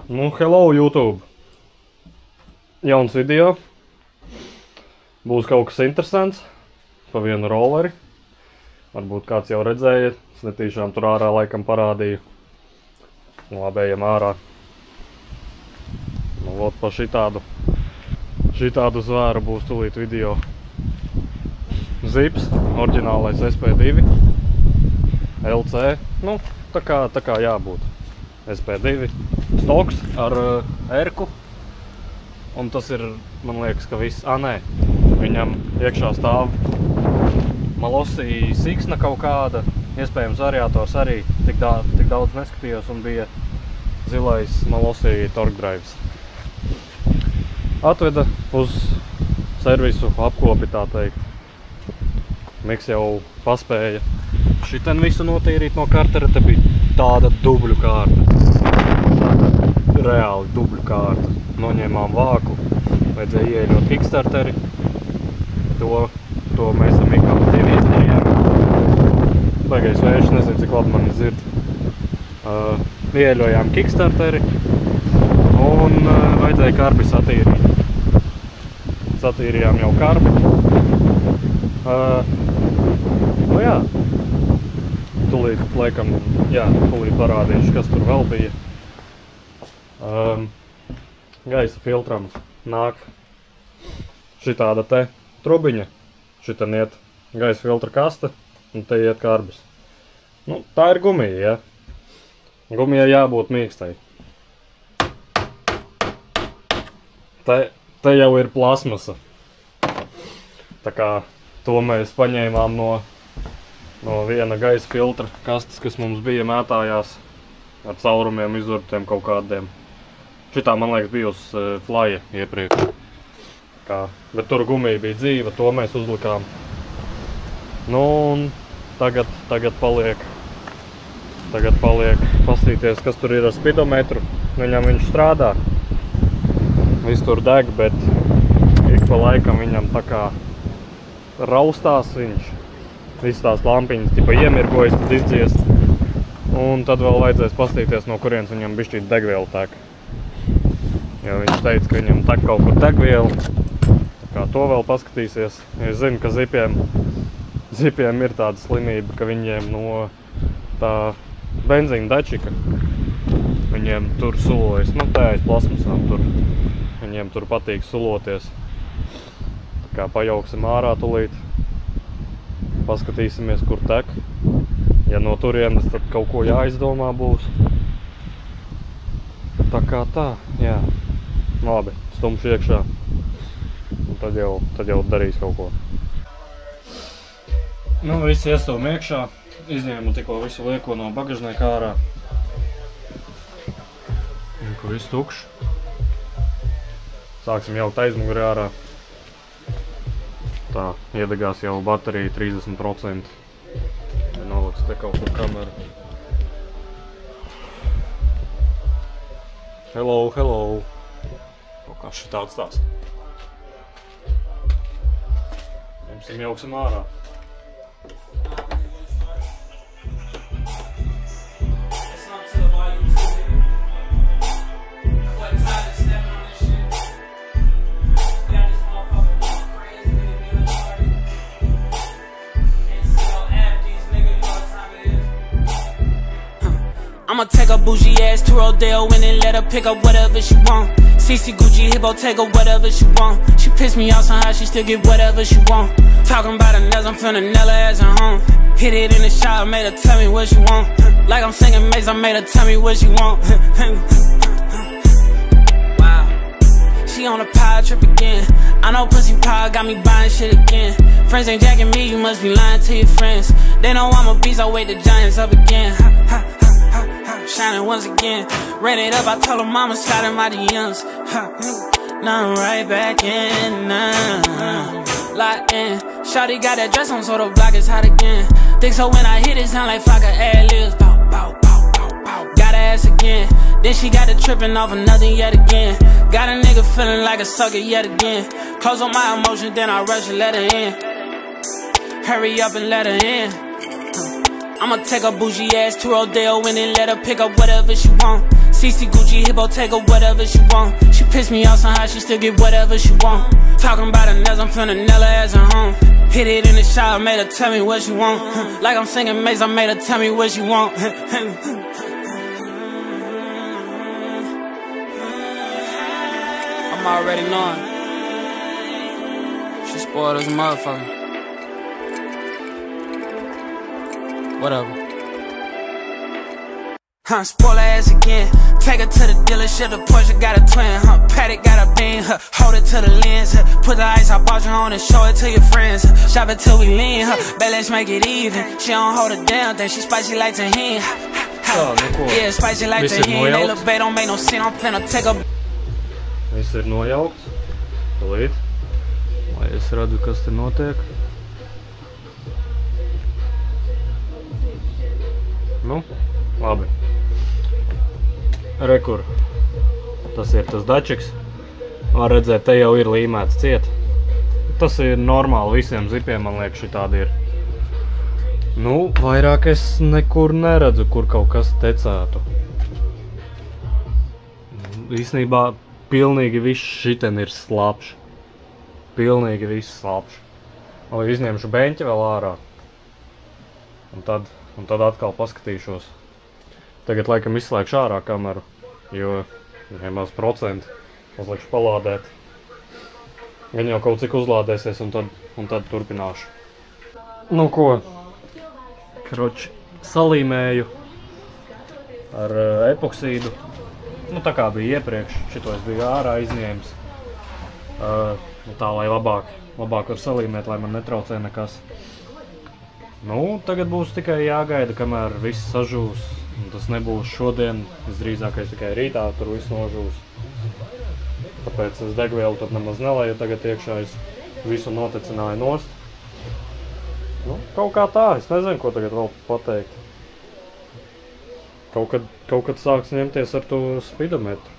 Nu, hello YouTube! Jauns video. Būs kaut kas interesants. Pa vienu rolleri. Varbūt kāds jau redzēja. Es netīšām tur ārā laikam parādīju. Labi, ejam ārā. Nu, vot pa šitādu zvēru būs tūlīt video. Zips, oriģinālais SP2. LC. Nu, tā kā jābūt. SP2. Stoks ar erku. Un tas ir, man liekas, ka viss. Nē. Viņam iekšā stāv Malosī siksna kaut kāda. Iespējams variators arī tik daudz neskatījos un bija zilais Malosī torque drives. Atveda uz servisu apkopi, tā teikt. Miks jau paspēja šiten visu notīrīt no kartera. Te bija tāda dubļu kārta. Tāda reāli dubļu kārta. Noņēmām vāku. Vajadzēja ieļot kickstarteri. To mēs ar Mikam divi izdarījām. Baigais vējš, nezinu, cik labi mani dzird. Ieļojām kickstarteri. Un vajadzēja karbi satīrīt. Satīrījām jau karbi. Nu jā. Tūlīt, laikam, tūlīt parādīšu, kas tur vēl bija. Gaisa filtram nāk šitāda te trubiņa. Šitan iet gaisa filtra kaste un te iet karbis. Nu, tā ir gumija, ja? Gumijai jābūt mīkstai. Te jau ir plasmasa. Tā kā to mēs paņēmām no viena gaisa filtra kastes, kas mums bija mētājās ar caurumiem izurtiem kaut kādiem. Šitā, man liekas, bija uz flya iepriekš. Bet tur gumija bija dzīva, to mēs uzlikām. Nu, un tagad paliek pastīties, kas tur ir ar spidometru. Viņam viņš strādā. Viss tur deg, bet ik pa laikam viņam tā kā raustās viņš. Viss tās lampiņas tipa iemirgojas, tad izdziest. Un tad vēl vajadzēs pastīties, no kurienes viņam bišķīt degviela tek. Jo viņš teica, ka viņam tek kaut kur degviela. Tā kā to vēl paskatīsies. Es zinu, ka zipiem ir tāda slimība, ka viņiem no tā benzīna dačika viņiem tur sulojas. Nu, tā aiz plasmasām tur. Viņiem tur patīk suloties. Tā kā pajauksim ārā tūlīt. Paskatīsimies, kur tek. Ja no turienes, tad kaut ko jāizdomā būs. Tā kā tā, jā. Labi, stumšu iekšā. Un tad jau darīs kaut ko. Nu, viss iestūm iekšā. Izņēmu tikko visu lieko no bagažnieka ārā. Un ko viss tukšs. Sāksim jaukt aizmuguri ārā. Tā, iedegās jau baterija 30%. Noliks te kaut kur kameru. Hello. Kaut kā šitāds tās. Jauksim ārā. I'ma take a bougie ass to Rodeo and then let her pick up whatever she want. CC Gucci Hippo, take her whatever she want. She pissed me off somehow, she still get whatever she want. Talking about her nails, I'm finna nail her ass at home. Hit it in the shower, made her tell me what she want. Like I'm singing Mace, I made her tell me what she want. Wow, she on a power trip again. I know pussy power got me buying shit again. Friends ain't jacking me, you must be lying to your friends. They know I'm a beast, I wake the giants up again. Shining once again. Ran it up, I told her mama slide in my DMs. Now I'm right back in. Locked in. Shawty got that dress on, so the block is hot again. Think so when I hit it, sound like Flocka ad-libs. Bow, bow, bow, bow, bow. Got her ass again. Then she got it tripping off of nothing yet again. Got a nigga feeling like a sucker yet again. Close on my emotions, then I rush and let her in. Hurry up and let her in. I'ma take a bougie ass to Rodeo and then let her pick up whatever she want. She see Gucci, Hippo, take her whatever she want. She pissed me off somehow, she still get whatever she want. Talking about her nails, I'm finna nail her as her home. Hit it in the shower, made her tell me what she want. Like I'm singing Maze, I made her tell me what she want. I'm already knowing. She spoiled as a motherfucker. Whatever. Spoil her ass again. Take her to the dealership, the Porsche got a twin. Paddock got a bean, hold it to the lens. Put the ice I bought you on and show it to your friends. Shop it till we lean, bet let's make it even. She don't hold it down, think she spicy like tahini. Yeah, spicy like tahini. They look bad, don't make no scene, I'm finna take a. Viss ir nojaukts. Tūlīt. Lai es redzu, kas te notiek. Nu, labi. Rekur. Tas ir tas dačiks. Var redzēt, te jau ir līmēts ciet. Tas ir normāli visiem zipiem, man liekas, šitādi ir. Nu, vairāk es nekur neredzu, kur kaut kas tecētu. Īsnībā pilnīgi viss šiten ir slapš. Pilnīgi viss slapš. Lai izņemšu beņķi vēl ārā. Un tad atkal paskatīšos. Tagad laikam izslēgšu ārā kameru, jo maz procenti uzlikšu palādēt. Gan jau kaut cik uzlādēsies un tad turpināšu. Nu ko, kroči, salīmēju ar epoksīdu. Nu tā kā bija iepriekš, šito es biju ārā izņēmis. Tā, lai labāk var salīmēt, lai man netraucē nekas. Nu, tagad būs tikai jāgaida, kamēr viss sažūs. Tas nebūs šodien, visdrīzākais tikai rītā, tur viss nožūs. Tāpēc es degvielu tad nemaz nelēju tagad iekšā, es visu notecināju nost. Nu, kaut kā tā, es nezinu, ko tagad vēl pateikt. Kaut kad sāks ņemties ar to spidometru.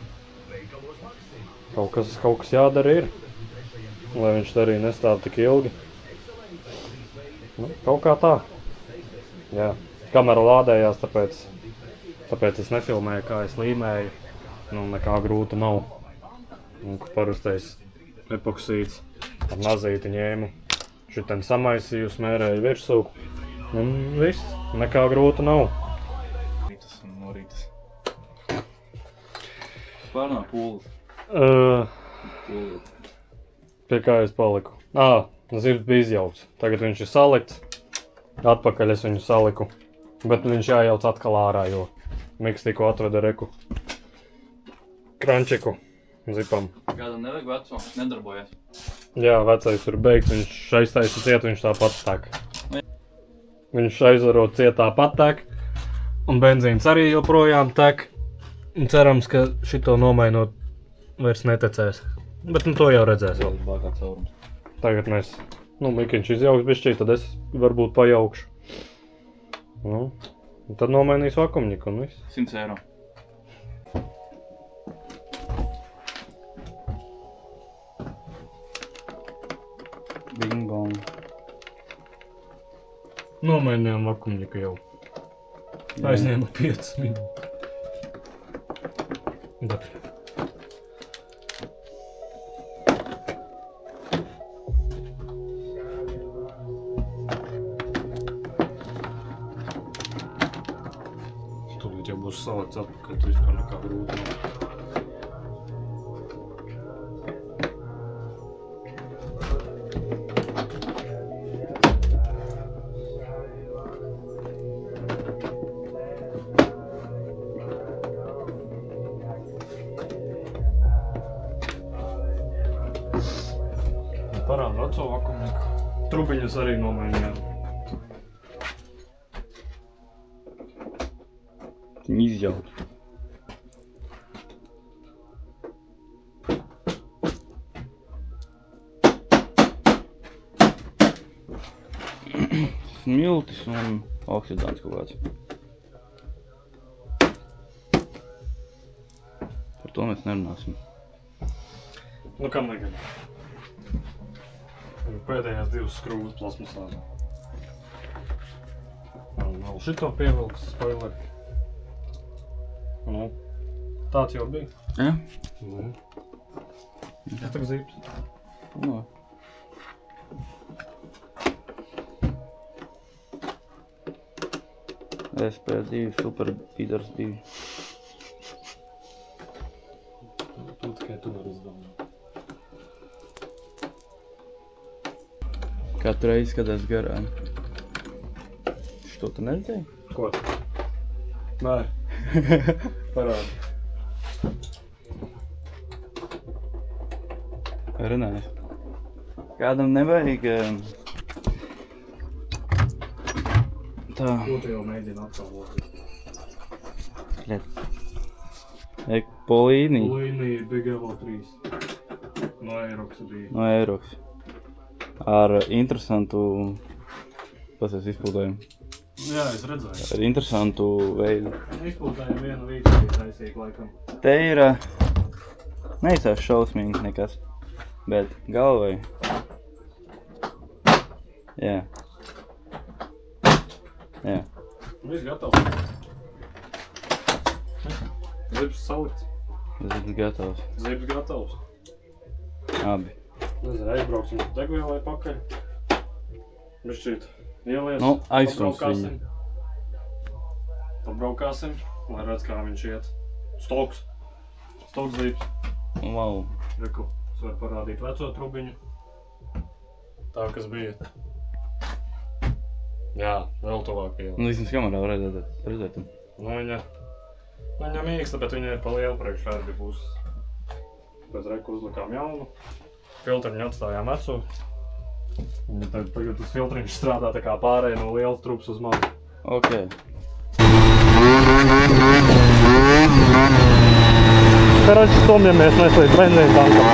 Kaut kas jādara ir, lai viņš te arī nestāv tik ilgi. Nu, kaut kā tā. Jā, kamera lādējās, tāpēc es nefilmēju, kā es līmēju. Nu, nekā grūta nav. Un, parastais epoksīds ar nazīti ņēmu. Šitien samaisīju, smērēju virsū. Un viss, nekā grūta nav. Rītas un norītas. Pārnā pūles. Pie kā es paliku? Zirds bija izjauts. Tagad viņš ir salikts. Atpakaļ es viņu saliku. Bet viņš jājauc atkal ārā, jo Miks tikko atveda reku krančiku zipam. Kādam nevajag veco, nedarbojas. Jā, vecais ir beigts, viņš aiztaisa ciet, viņš tāpat tek. Viņš aizvarot ciet tāpat tek. Un benzīns arī joprojām tek. Un cerams, ka šito nomainot vairs netecēs. Bet nu to jau redzēs vēl. Tagad mēs, Mikiņš izjauks bišķī, tad es varbūt pajaukšu. Nu, un tad nomainīs vakumņiku un viss. 100 eiro. Bing bong. Nomainījām vakumņiku jau. Aizņēma 5 minūtes. Tūlīt jau būs salikts atpakaļ, tu vispār nekā grūti nav. Parāda veco vakumniku. Trubiņas arī nomainījām. Viņi izjaut. Smiltis un oksidants kaut kāds. Par to mēs nerunāsim. Nu, kam negad? Pēdējās 2 skrūvas plasmasā. Vēl šito pievilks spoileri. Nu, Tāds jau bija. Ja? Es tak zips. No. SP2, super pīdars bija. Tu tikai tu vari izdomāt. Katru reizi skatās garām. Što tu neredzēji? Ko? Nē. Parādi. Runāju. Kādam nevajag tā. Ko tu jau mēģini apkalvot? Polīnī. Polīnī Big Evo 3. No Eiroks bija. No Eiroks. Ar interesantu pasēs izpildējumu. Jā, es redzēju. Ar interesantu veidu. Izpildējumu vienu vīku bija taisīgi laikam. Te ir neizsās šausmīgi nekas, bet galvai. Jā. Jā. Viss gatavs. Zips salikts. Zips gatavs. Zips gatavs. Abi. Nezinu, aizbrauksim degvielai pakaļ. Bišķīt ielies. Nu, aizstums viņu. Pabraukāsim, lai redz, kā viņš iet. Stoks. Stoks zips. Wow. Reku, es varu parādīt veco trubiņu. Tā, kas bija. Jā, vēl tuvāk iela. Nu, vismaz kamerā var redzēt. Nu, viņa mīksta, bet viņa ir pa lielu priekšvērbi būs. Pēc reku uzlikām jaunu. Filtriņu atstājām veco. Viņa tagad tas filtriņš strādā tā kā pārēj no lielas trubas uz mazu. Ok. Karači, stumjamies mēs līdz benzīna tankam.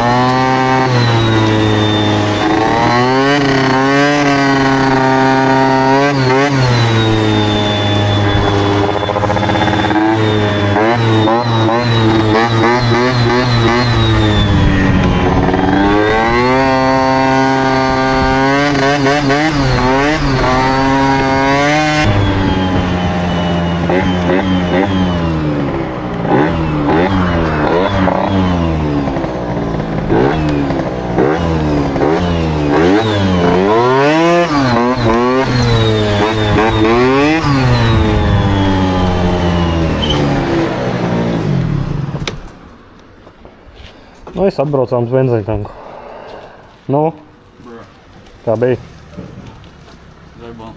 Nu, es atbraucām uz benzīna tanku. Nu, kā bija? Verbal.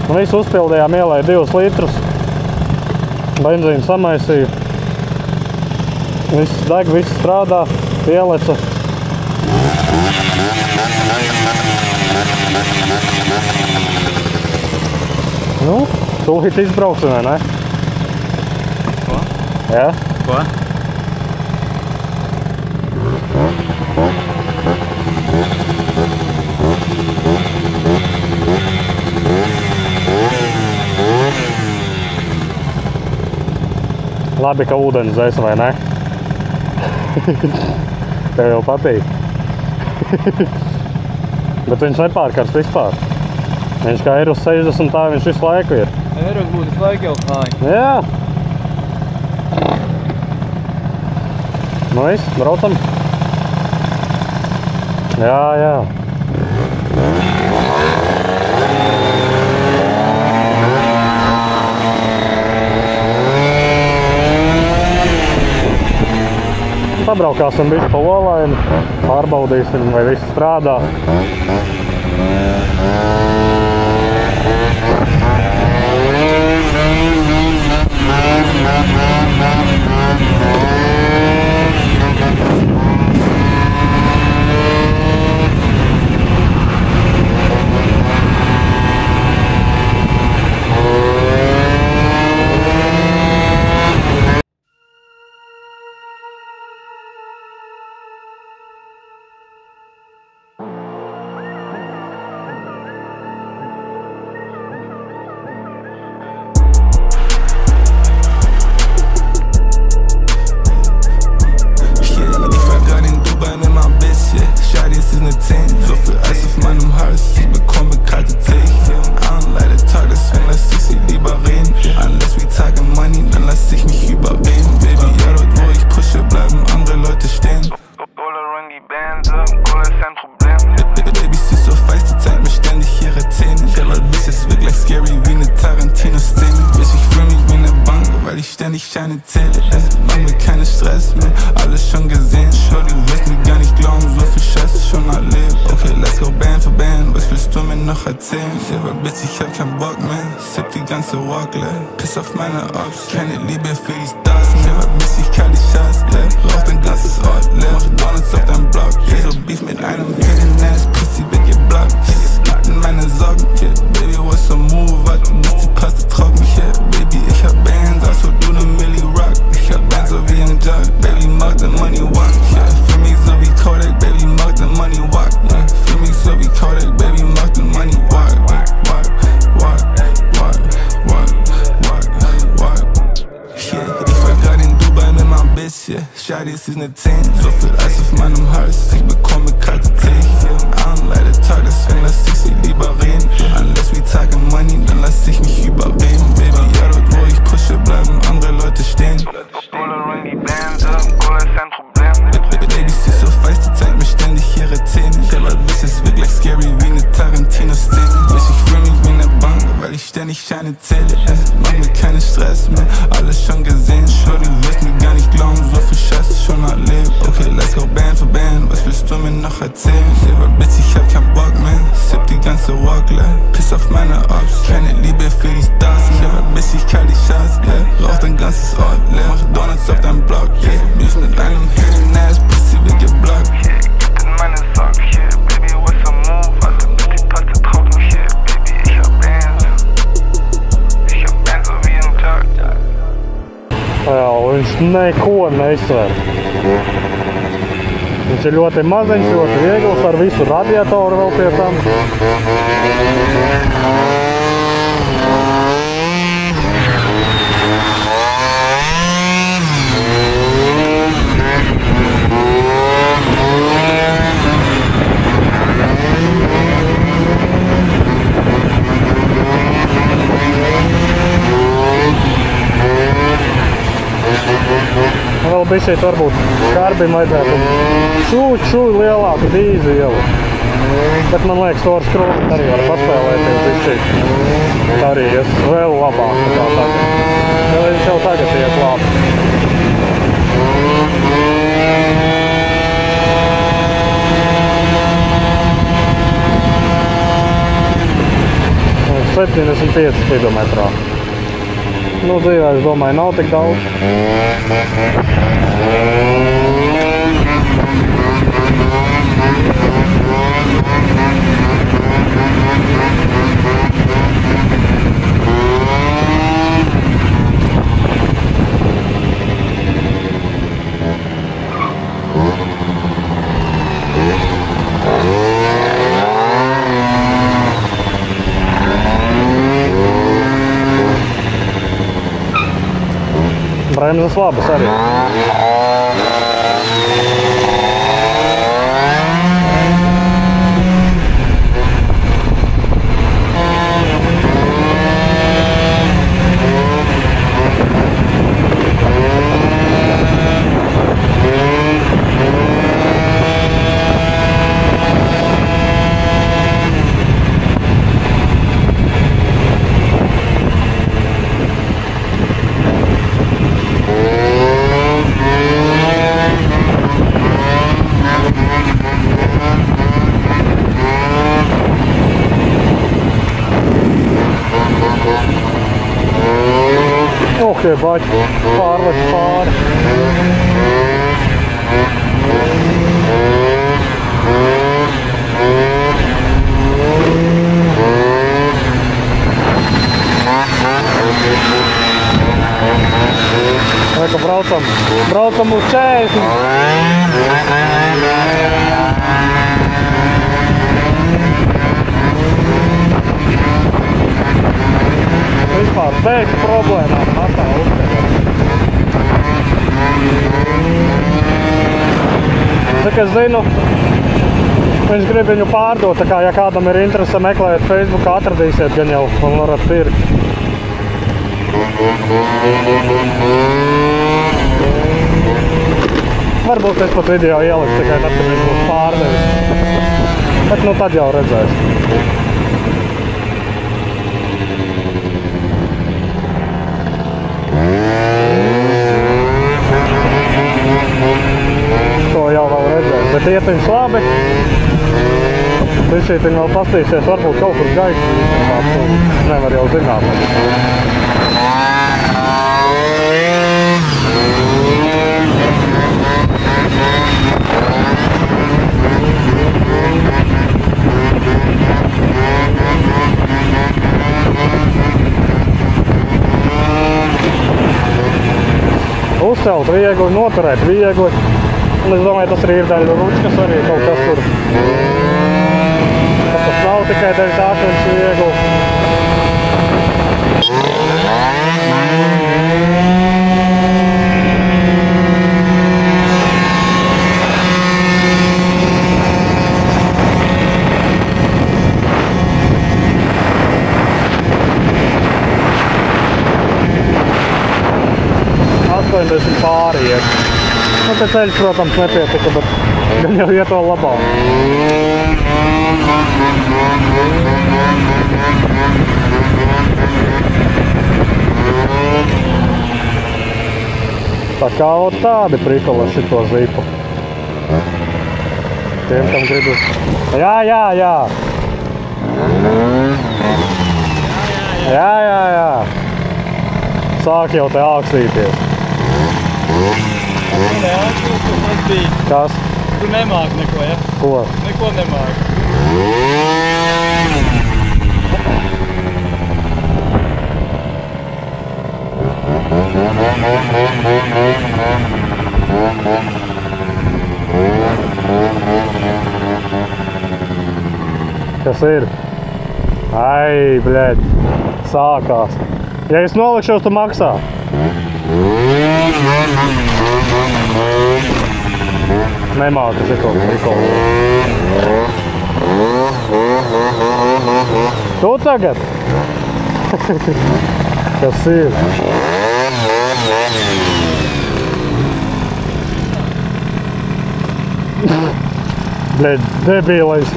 Un visu uzpildījām, ielēja 2 litrus. Benzīnu samaisīju. Viss deg, viss strādā, pieleca. Nu, tūlīt izbrauksim, vai ne? Ko? Jā? Ko? Labi, ka ūdens dzēs, vai ne? Tev jau patīk. Bet viņš nepārkarst vispār. Viņš kā ir uz 60, tā viņš visu laiku ir. Eiroks būtu visu laiku jau hāji. Jā. Nu viss, braucam. Jā, jā. Pabraukāsim bišķi pa olaini, pārbaudīsim, vai viss strādā. Scheine zähle, mach mir keinen Stress mehr, alles schon gesehen. Shorty, du wirst mir gar nicht glauben, so viel Scheiße schon erlebt. Okay, let's go Band für Band, was willst du mir noch erzählen? Ja, aber Bitch, ich hab keinen Bock mehr, sipp die ganze Walkle, piss auf meine Ops, keine Liebe für die Stars. Ja, aber Bitch, ich kann die Schatz, rauch dein ganzes Ort leer, mach Donuts auf deinem Block. Yeah, so Beef mit einem Hidden Ass, Pussy wird geblockt. Yeah, in meine Sorgen, yeah, Baby, what's a move? Warte, bis die Paste trocken, yeah, Baby, ich hab Bands, als wo du ne Milli rock. Ich hab Bands so wie ein Jug, Baby, mach den Money walk, yeah. Für mich so wie Kodak, Baby, mach den Money walk, yeah. Für mich so wie Kodak, Baby, mach den Money walk, walk, walk, walk, walk, walk, walk. Yeah, ich war grad in Dubai mit meinem Bitch, yeah. Shawty, es ist ne 10, so viel Eis auf meinem Hals, ich bekomme kalte Tee, yeah. Arm leider Tag, deswegen lass ich sie lieber reden, yeah. Unless we talking money, dann lass ich mich überreden, Baby, ja, dort wo ich pushe, bleiben andere Leute stehen. Baby, sie ist so weiß, die zeigt mir ständig ihre Zähne. Aber Bitch, es wird gleich scary wie ne Tarantino-Szene. Bitch, ich fühl mich wie ne Bank, weil ich ständig Scheine zähle. Mach mir keinen Stress mehr, alles schon gesehen. Shorty, du wirst mir gar nicht glauben, so viel Scheiße schon erlebt. Okay, let's go Band für Band, was willst du mir noch erzählen? Aber Bitch, ich hab keinen Bock mehr, sipp die ganze Walkle, piss auf meine Ops, keine Liebe für die Stars. Aber Bitch, ich kann die Schatz, yeah, rauch dein ganzes Ort leer, mach Donuts auf deinem Block, yeah. Beef mit einem Hidden Ass, Pussy wird geblockt. Yeah, gibt in meine Socken, yeah, Baby, what's a move? Warte, bis die Paste trocken, yeah, Baby, ich hab Bands so wie ein Jug. Jā, viņš neko neizsver. Viņš ir ļoti maziņš, ļoti viegls, ar visu radiatoru vēl pie tam. Vēl bišķiet varbūt skarbim vajadzētu šūļ lielāku dīzi ielu. Bet man liekas, to ar skrūti arī var paspēlēties bišķiet. Arī es vēl labāk nekā tagad. Jo viņš jau tagad iet labi. Un 75 kilometrā. Nu, dzīvē, es domāju, nav tik daudz. Bremzes labas arī. Tie baķi pārlec pāri. Vai, ka braucam uz 40. Vispār bez problēmām matā uzskatāt. Cik es zinu, viņš grib viņu pārdot, tā kā ja kādam ir interese meklēt Facebook, atradīsiet gan jau un varat pirkt. Varbūt es pat video ieliku tikai tad, kad viņš būs pārdevis. Bet nu tad jau redzēs. Ietiņš labi. Višķītiņ vēl pastīsies, varbūt kaut kur gaisa. Nevar jau zināt. Uzcelt viegli, noturēt viegli. Un es domāju, tas arī ir daļa ručkas arī kaut kas tur. Tas nav tikai dēļ tā, ka viņš ir viegli. Pāri iet. Nu, te ceļš, protams, nepietika, bet gan jau iet vēl labāk. Tā kā tādi prikoli šito zipu. Tiem, kam gribas. Jā. Jā. Sāk jau te ākstīties. Kas? Tu nemāk neko, ja? Ko? Neko nemāk. Kas ir? Ai, bļeļ, sākās. Ja es nolikšos, tu maksā. Nemāku šito prikolu. Tu tagad? Kas ir? Bļeļ, debīlais.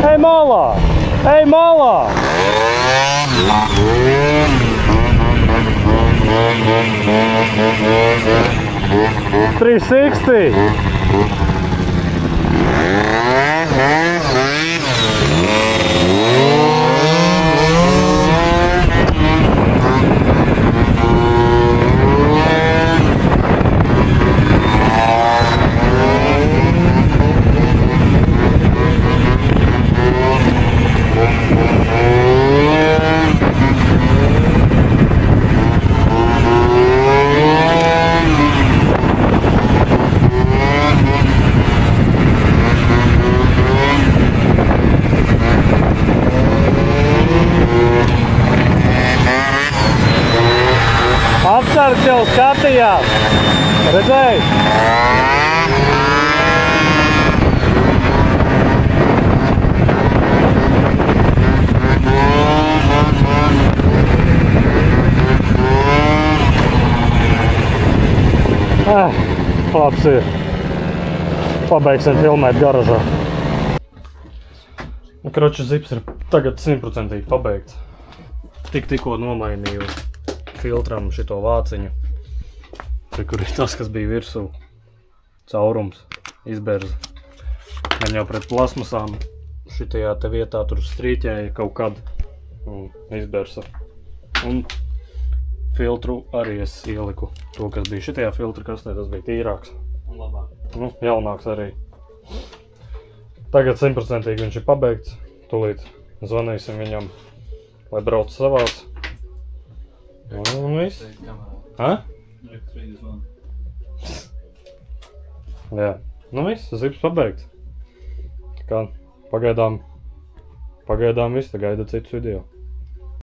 Ej malā! Ej malā! Apsargs jau skatījās. Redzēji? Labs ir. Pabeigsim filmēt garažā. Kroči, zips ir tagad 100% pabeigts. Tikko nomainīju filtram šito vāciņu. Kur ir tas, kas bija virsū. Caurums, izberza. Gan jau pret plasmasām šitajā te vietā tur strīķēja kaut kad un izberza. Un filtru arī es ieliku to, kas bija šitajā filtra kastē, tas bija tīrāks. Un labāk. Nu, jaunāks arī. Tagad 100% viņš ir pabeigts. Tūlīt zvanīsim viņam, lai brauc savās. Un viss. Ha? Jā. Nu viss, zips pabeigts. Kā pagaidām viss, te gaida citus video.